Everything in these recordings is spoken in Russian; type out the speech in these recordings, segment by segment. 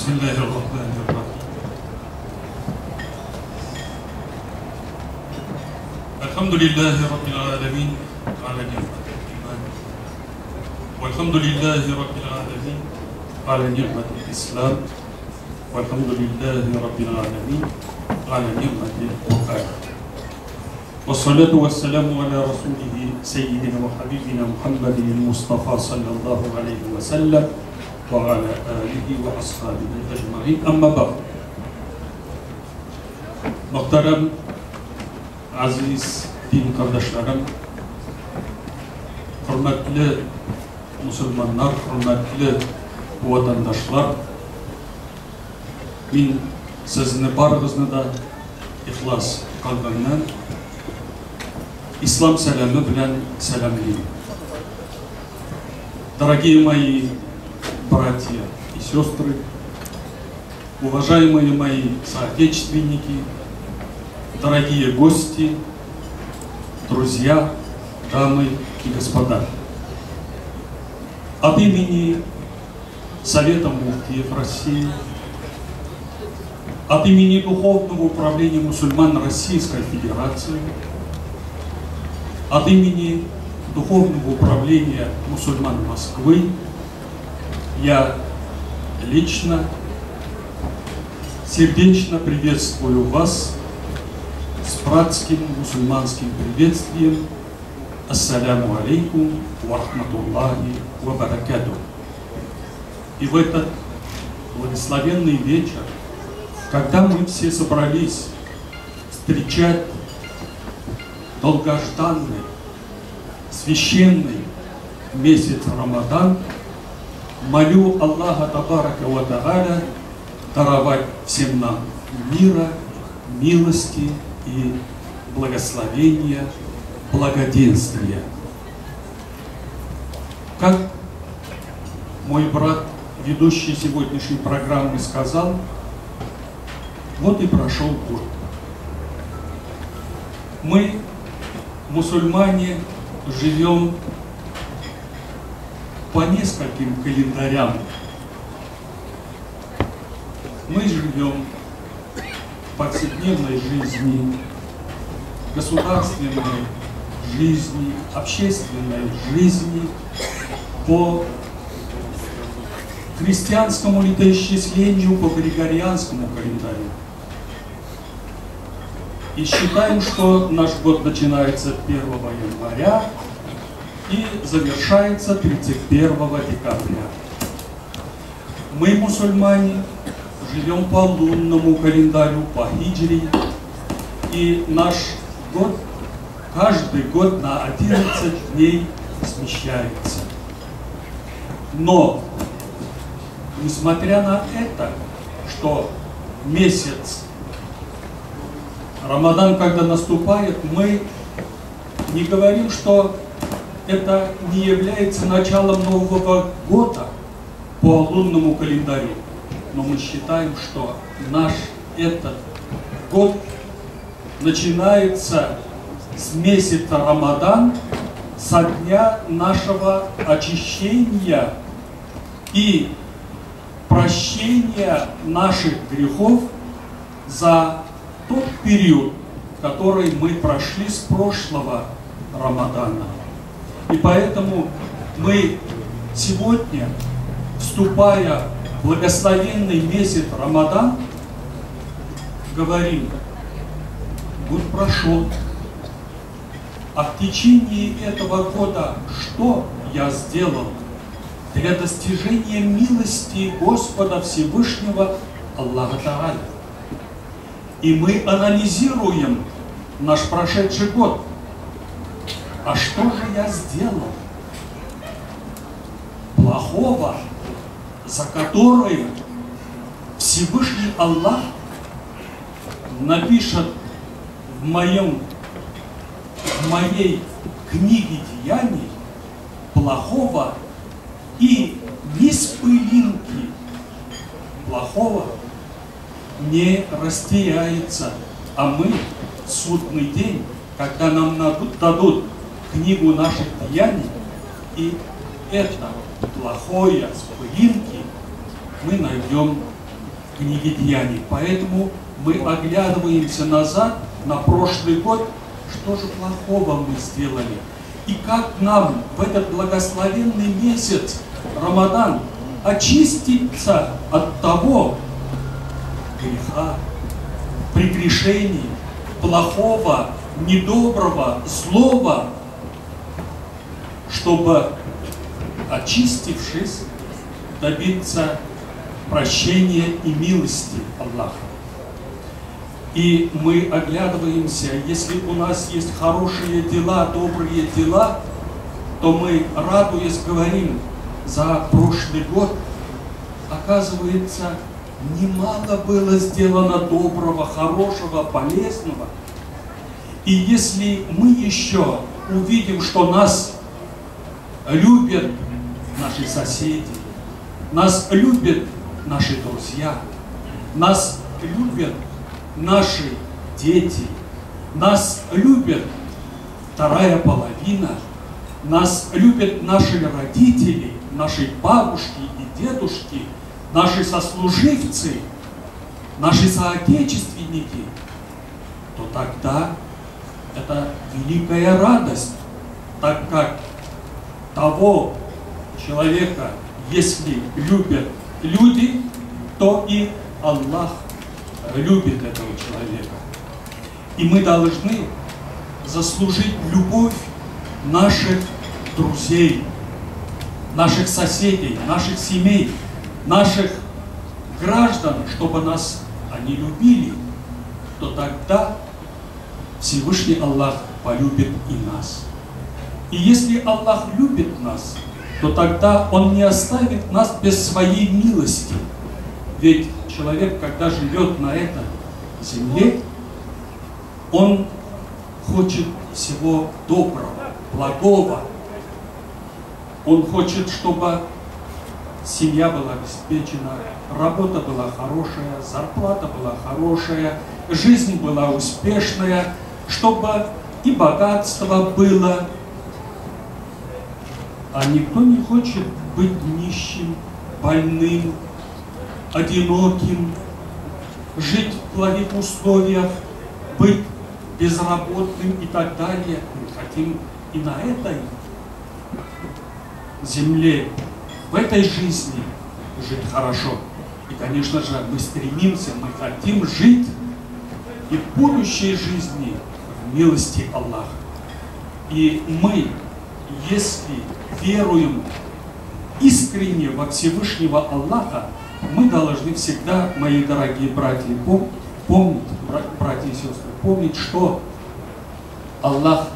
بسم الله الرحمن الرحيم. الحمد لله رب العالمين على نعمة الإيمان، والحمد لله رب العالمين على نعمة الإسلام، والحمد لله رب العالمين على نعمة القرآن، والصلاة والسلام على رسوله سيدنا وحبيبنا محمد المصطفى صلى الله عليه وسلم وعلى آله وأصحابه أجمعين. أما بعد. Muhterem, aziz din kardeşlerim, hürmetli Müslümanlar, hürmetli vatandaşlar, мен sizni barınızı da ihlas kalbimden İslam selamı bilen selamlayayım. Дорогие мои братья и сестры, уважаемые мои соотечественники, дорогие гости, друзья, дамы и господа. От имени Совета муфтиев России, от имени Духовного управления мусульман Российской Федерации, от имени Духовного управления мусульман Москвы, я лично сердечно приветствую вас с братским мусульманским приветствием. Ассаляму алейкум ва рахматуллахи ва баракатух. И в этот благословенный вечер, когда мы все собрались встречать долгожданный, священный месяц Рамадан, молю Аллаха Табарака ва Тааля даровать всем нам мира, милости и благословения, благоденствия. Как мой брат, ведущий сегодняшней программы, сказал, вот и прошел год. Мы, мусульмане, живем по нескольким календарям. Мы живем в повседневной жизни, государственной жизни, общественной жизни по христианскому летоисчислению, по григорианскому календарю. И считаем, что наш год начинается 1 января и завершается 31 декабря. Мы, мусульмане, живем по лунному календарю, по хиджри, и наш год каждый год на 11 дней смещается. Но, несмотря на это, что месяц Рамадан, когда наступает, мы не говорим, что это не является началом Нового года по лунному календарю. Но мы считаем, что наш этот год начинается с месяца Рамадан, со дня нашего очищения и прощения наших грехов за тот период, который мы прошли с прошлого Рамадана. И поэтому мы сегодня, вступая в благословенный месяц Рамадан, говорим, год прошел, а в течение этого года что я сделал для достижения милости Господа Всевышнего Аллаха Тааля? И мы анализируем наш прошедший год. А что же я сделал плохого, за который Всевышний Аллах напишет в моей книге деяний плохого, и ни с пылинки плохого не растеряется. А мы в судный день, когда нам дадут книгу наших деяний, и это плохое с пылинки мы найдем книге Деяний. Поэтому мы оглядываемся назад на прошлый год, что же плохого мы сделали. И как нам в этот благословенный месяц Рамадан очиститься от того греха, прегрешений, плохого, недоброго, злого, чтобы, очистившись, добиться прощения и милости Аллаха. И мы оглядываемся, если у нас есть хорошие дела, добрые дела, то мы, радуясь, говорим: за прошлый год, оказывается, немало было сделано доброго, хорошего, полезного. И если мы еще увидим, что нас любят наши соседи, нас любят наши друзья, нас любят наши дети, нас любят вторая половина, нас любят наши родители, наши бабушки и дедушки, наши сослуживцы, наши соотечественники, то тогда это великая радость, так как того человека, если любят люди, то и Аллах любит этого человека. И мы должны заслужить любовь наших друзей, наших соседей, наших семей, наших граждан, чтобы нас они любили, то тогда Всевышний Аллах полюбит и нас. И если Аллах любит нас, то тогда Он не оставит нас без своей милости. Ведь человек, когда живет на этой земле, он хочет всего доброго, благого. Он хочет, чтобы семья была обеспечена, работа была хорошая, зарплата была хорошая, жизнь была успешная, чтобы и богатство было. А никто не хочет быть нищим, больным, одиноким, жить в плохих условиях, быть безработным и так далее. Мы хотим и на этой земле, в этой жизни жить хорошо. И, конечно же, мы стремимся, мы хотим жить и в будущей жизни в милости Аллаха. И мы, если веруем искренне во Всевышнего Аллаха, мы должны всегда, мои дорогие братья, помнить, братья и сестры, помнить, что Аллах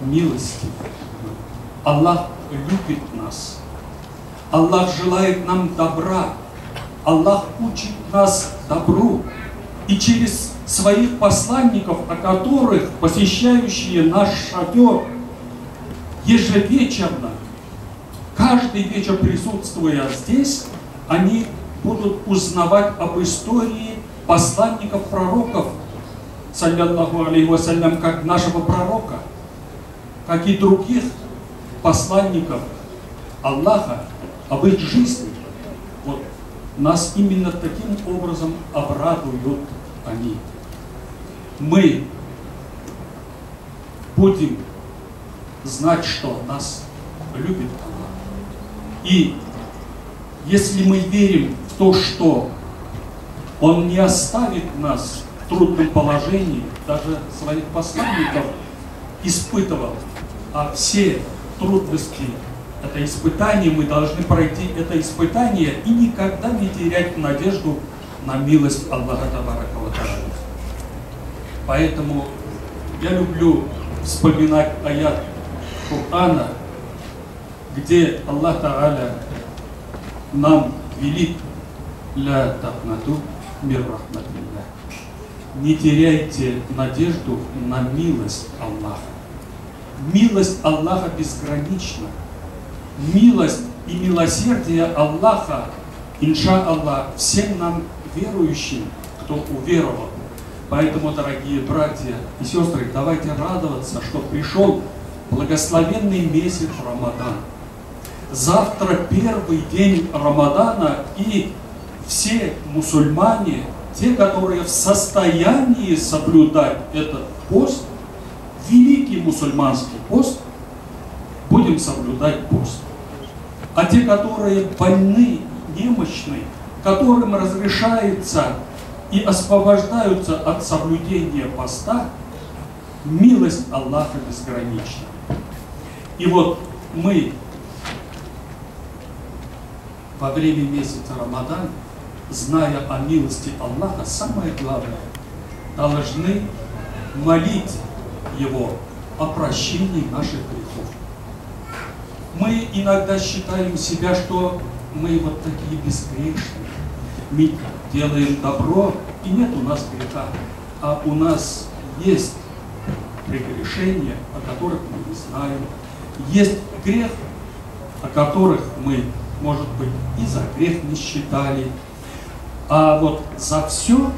милостив, Аллах любит нас, Аллах желает нам добра, Аллах учит нас добру. И через своих посланников, о которых посещающие наш шатер ежевечерно, каждый вечер присутствуя здесь, они будут узнавать об истории посланников пророков, салляллаху алейхи вассалям, как нашего пророка, как и других посланников Аллаха, об их жизни. Вот нас именно таким образом обрадуют они. Мы будем знать, что нас любит Аллах. И если мы верим в то, что Он не оставит нас в трудном положении, даже своих посланников испытывал, а все трудности, это испытание, мы должны пройти это испытание и никогда не терять надежду на милость Аллаха Табарака ва Тааля. Поэтому я люблю вспоминать аят Корана, где Аллах Тааля нам велит: ля тахнату мир рахматилля. Не теряйте надежду на милость Аллаха. Милость Аллаха безгранична. Милость и милосердие Аллаха, иншаллах, всем нам верующим, кто уверовал. Поэтому, дорогие братья и сестры, давайте радоваться, что пришел благословенный месяц Рамадан. Завтра первый день Рамадана, и все мусульмане, те, которые в состоянии соблюдать этот пост, великий мусульманский пост, будем соблюдать пост. А те, которые больны, немощны, которым разрешается и освобождаются от соблюдения поста, милость Аллаха безгранична. И вот мы во время месяца Рамадан, зная о милости Аллаха, самое главное, должны молить Его о прощении наших грехов. Мы иногда считаем себя, что мы вот такие безгрешные. Мы делаем добро, и нет у нас греха. А у нас есть прегрешения, о которых мы не знаем. Есть грех, о которых мы, может быть, и за грех не считали. А вот за все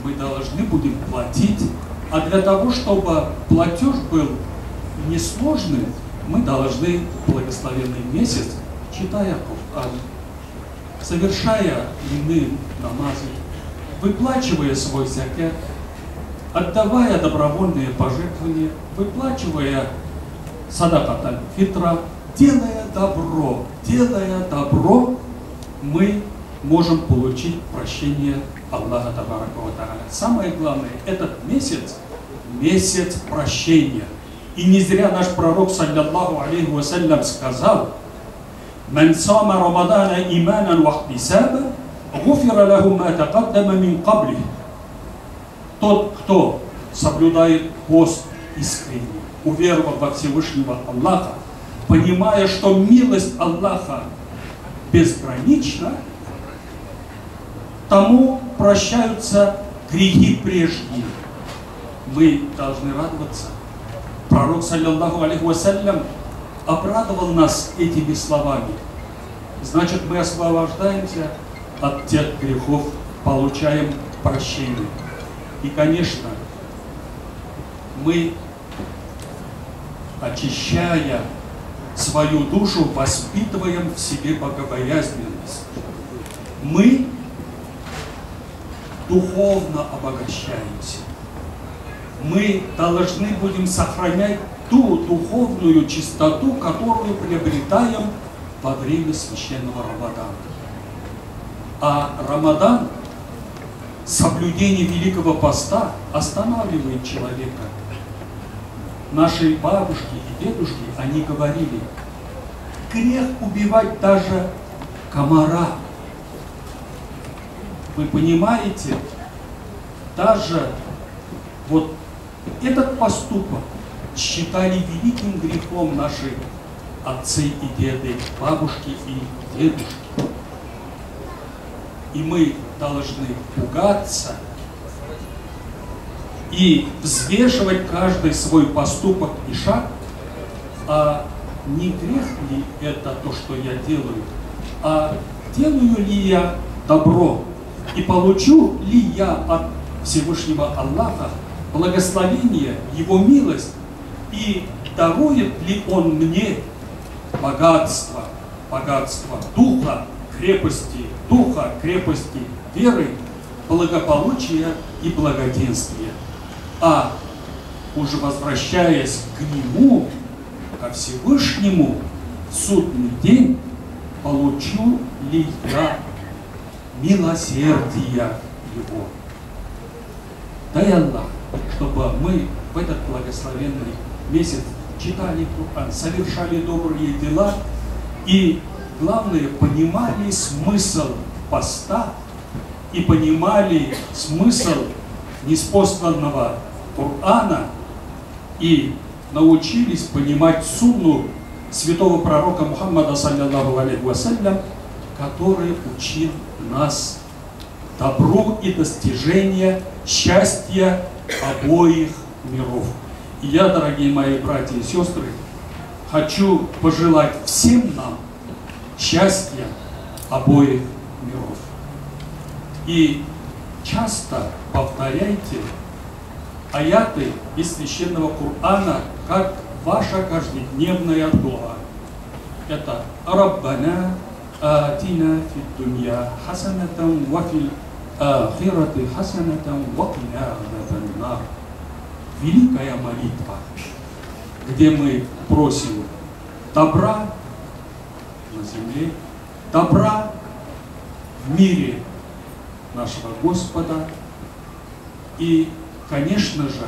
мы должны будем платить. А для того, чтобы платеж был несложным, мы должны благословенный месяц, читая Коран, совершая иные намазы, выплачивая свой закят, отдавая добровольные пожертвования, выплачивая садакат аль-фитра, делая добро, мы можем получить прощение Аллаха Табарака ва Тааля. Самое главное, этот месяц – месяц прощения. И не зря наш пророк, саллаллаху алейхи вассалям, сказал: «Ман сама Рамадана иманан ва ихтисаба, гуфира лаху ма тақаддама мин қаблих». Тот, кто соблюдает пост искренне, уверовав во Всевышнего Аллаха, понимая, что милость Аллаха безгранична, тому прощаются грехи прежние. Мы должны радоваться. Пророк, саллаллаху алейхи вассалям, обрадовал нас этими словами. Значит, мы освобождаемся от тех грехов, получаем прощение. И, конечно, мы, очищая свою душу, воспитываем в себе богобоязненность. Мы духовно обогащаемся. Мы должны будем сохранять ту духовную чистоту, которую приобретаем во время священного Рамадана. А Рамадан, соблюдение Великого Поста, останавливает человека. Наши бабушки и дедушки, они говорили: грех убивать даже комара. Вы понимаете, даже вот этот поступок считали великим грехом наши отцы и деды, бабушки и дедушки. И мы должны пугаться и взвешивать каждый свой поступок и шаг. А не грех ли это то, что я делаю, а делаю ли я добро, и получу ли я от Всевышнего Аллаха благословение, Его милость, и дарует ли Он мне богатство духа, крепости веры, благополучия и благоденствия. А уже возвращаясь к Нему, ко Всевышнему, в судный день, получу ли я милосердия Его. Дай Аллах, чтобы мы в этот благословенный месяц читали Коран, совершали добрые дела и, главное, понимали смысл поста и понимали смысл ниспосланного Корана и научились понимать сунну святого пророка Мухаммада, саллаллаху алейхи вассалям, который учил нас добру и достижению счастья обоих миров. И я, дорогие мои братья и сестры, хочу пожелать всем нам счастья обоих миров. И часто повторяйте аяты из священного Корана, как ваша каждодневная дуа. Это «Раббана آتنا في الدنيا حسنة وفي الآخرة حسنة وقنا عذاب النار. Великая молитва, где мы просим добра на земле, добра в мире нашего Господа и, конечно же,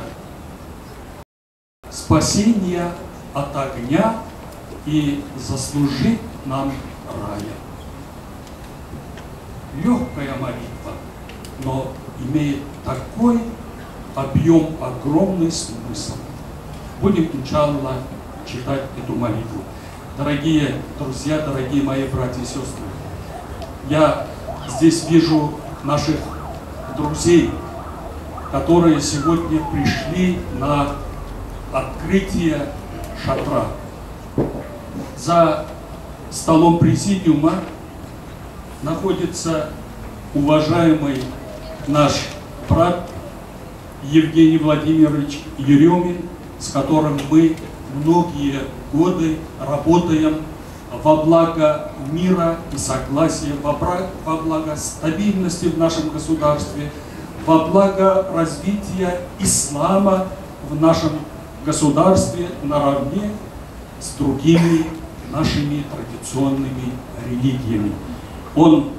спасения от огня и заслужить нам рая. Легкая молитва, но имеет такой объем, огромный смысл. Будем, иншаллах, читать эту молитву. Дорогие друзья, дорогие мои братья и сестры, я здесь вижу наших друзей, которые сегодня пришли на открытие шатра. За столом президиума находится уважаемый наш брат Евгений Владимирович Еремин, с которым мы многие годы работаем во благо мира и согласия, во благо стабильности в нашем государстве, во благо развития ислама в нашем государстве наравне с другими нашими традиционными религиями. Он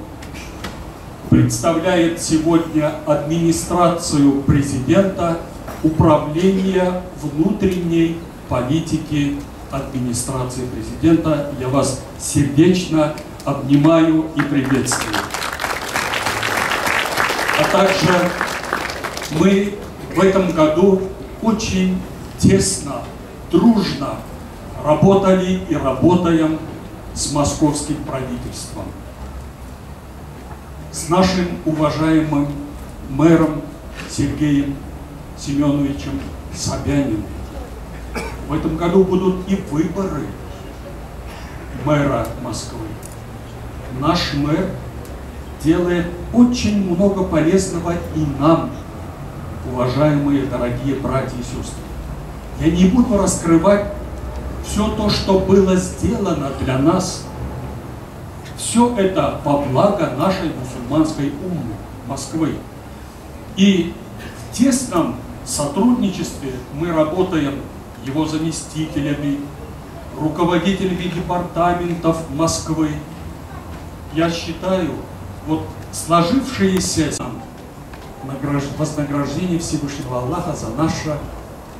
представляет сегодня администрацию президента, управление внутренней политики администрации президента. Я вас сердечно обнимаю и приветствую. А также мы в этом году очень тесно, дружно работали и работаем с московским правительством, с нашим уважаемым мэром Сергеем Семеновичем Собяниным. В этом году будут и выборы мэра Москвы. Наш мэр делает очень много полезного и нам, уважаемые дорогие братья и сестры. Я не буду раскрывать все то, что было сделано для нас. Все это во благо нашей мусульманской уммы Москвы. И в тесном сотрудничестве мы работаем его заместителями, руководителями департаментов Москвы. Я считаю, вот сложившееся вознаграждение Всевышнего Аллаха за наше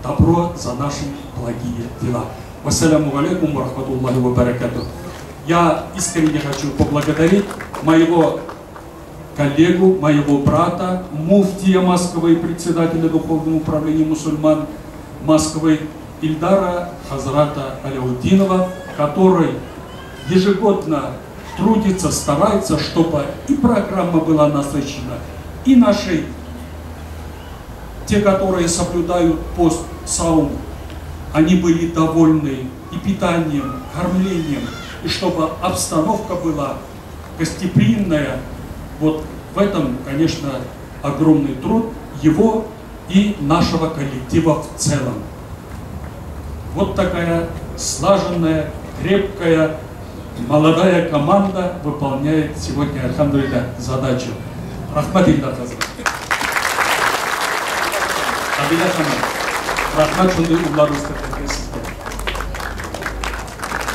добро, за наши благие дела. Вассаляму алейкум ва рахматуллахи ва баракатух. Я искренне хочу поблагодарить моего коллегу, моего брата, муфтия Москвы, председателя Духовного управления мусульман Москвы Ильдара Хазрата Аляутдинова, который ежегодно трудится, старается, чтобы и программа была насыщена, и наши, те, которые соблюдают пост саум, они были довольны и питанием, кормлением, и чтобы обстановка была гостеприимная. Вот в этом, конечно, огромный труд его и нашего коллектива в целом. Вот такая слаженная, крепкая, молодая команда выполняет сегодня, альхамдулилля, задачу. Рахматилля хазрат. Абиля хамад. Рахмат шунды уллар устакадес.